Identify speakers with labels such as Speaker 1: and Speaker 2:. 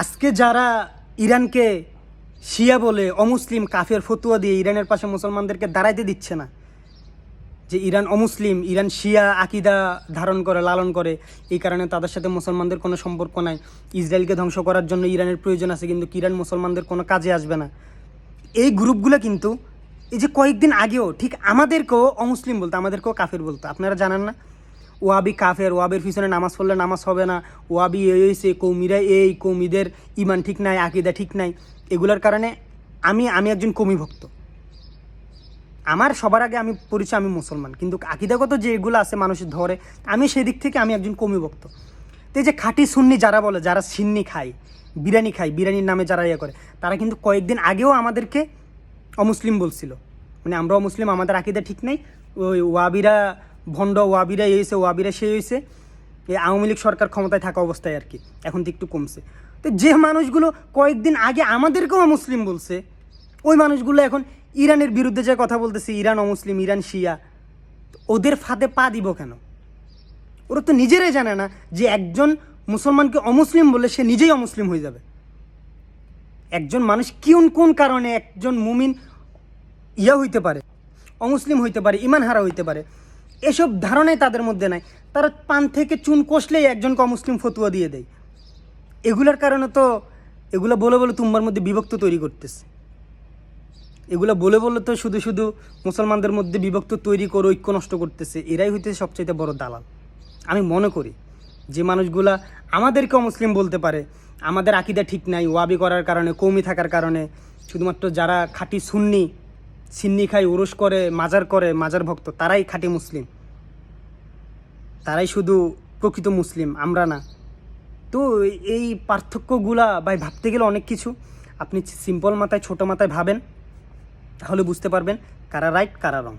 Speaker 1: আজকে যারা ইরানকে শিয়া বলে অমুসলিম কাফের ফতুয়া দিয়ে ইরানের পাশে মুসলমানদেরকে দাঁড়াইতে দিচ্ছে না, যে ইরান অমুসলিম, ইরান শিয়া আকিদা ধারণ করে লালন করে, এই কারণে তাদের সাথে মুসলমানদের কোনো সম্পর্ক নাই, ইসরায়েলকে ধ্বংস করার জন্য ইরানের প্রয়োজন আছে কিন্তু ইরান মুসলমানদের কোনো কাজে আসবে না, এই গ্রুপগুলো কিন্তু এই যে কয়েকদিন আগেও ঠিক আমাদেরকেও অমুসলিম বলতো, আমাদেরকেও কাফের বলতো। আপনারা জানেন না, ওয়াবি কাফের, ওয়াবের পিছনে নামাজ পড়লে নামাজ হবে না, ওয়াবি হয়েছে, কৌমিরা এই, কৌমিদের ইমান ঠিক নাই, আকিদা ঠিক নাই। এগুলোর কারণে আমি একজন কৌমি ভক্ত। আমার সবার আগে আমি পরিচয়, আমি মুসলমান, কিন্তু আকিদাগত যেগুলো আছে মানুষের ধরে, আমি সেই দিক থেকে আমি একজন কৌমি ভক্ত। তো এই যে খাঁটি সুন্নি যারা বলে, যারা সিন্নি খায়, বিরিয়ানি খায়, বিরিয়ানির নামে যারা ইয়ে করে, তারা কিন্তু কয়েকদিন আগেও আমাদেরকে অমুসলিম বলছিল, মানে আমরা অমুসলিম, আমাদের আকিদা ঠিক নেই, ওই ওয়াবিরা ভণ্ড, ওয়াবিরা এই হয়েছে, ওয়াবিরা সেই হয়েছে, এই আওয়ামী লীগ সরকার ক্ষমতায় থাকা অবস্থায় আর কি, এখন তো একটু কমছে। তো যে মানুষগুলো কয়েকদিন আগে আমাদেরকেও অমুসলিম বলছে, ওই মানুষগুলো এখন ইরানের বিরুদ্ধে যে কথা বলতেছে, ইরান অমুসলিম, ইরান শিয়া, ওদের ফাঁদে পা দিব কেন? ওরা তো নিজেরাই জানে না যে একজন মুসলমানকে অমুসলিম বললে সে নিজেই অমুসলিম হয়ে যাবে। একজন মানুষ কোন কারণে একজন মুমিন ইয়া হইতে পারে, অমুসলিম হইতে পারে, ইমান হারা হইতে পারে, এসব ধারণাই তাদের মধ্যে নাই। তারা পান থেকে চুন কষলেই একজনকে অমুসলিম ফতুয়া দিয়ে দেয়। এগুলোর কারণে তো এগুলো বলে বলে তোমার মধ্যে বিভক্ত তৈরি করতেছে। এগুলো বলে বলে তো শুধু শুধু মুসলমানদের মধ্যে বিভক্ত তৈরি করে ঐক্য নষ্ট করতেছে। এরাই হইতেছে সবচাইতে বড় দালাল। আমি মনে করি যে মানুষগুলা আমাদেরকে অমুসলিম বলতে পারে, আমাদের আকিদা ঠিক নাই, ওয়াবি করার কারণে, কৌমি থাকার কারণে, শুধুমাত্র যারা খাঁটি সুন্নি, সিন্নি খায়, উরুস করে, মাজার ভক্ত, তারাই খাঁটি মুসলিম, তারাই শুধু প্রকৃত মুসলিম, আমরা না। তো এই পার্থক্যগুলা ভাই ভাবতে গেলে অনেক কিছু। আপনি সিম্পল মাথায়, ছোটো মাথায় ভাবেন, তাহলে বুঝতে পারবেন কারা রাইট কারা রং।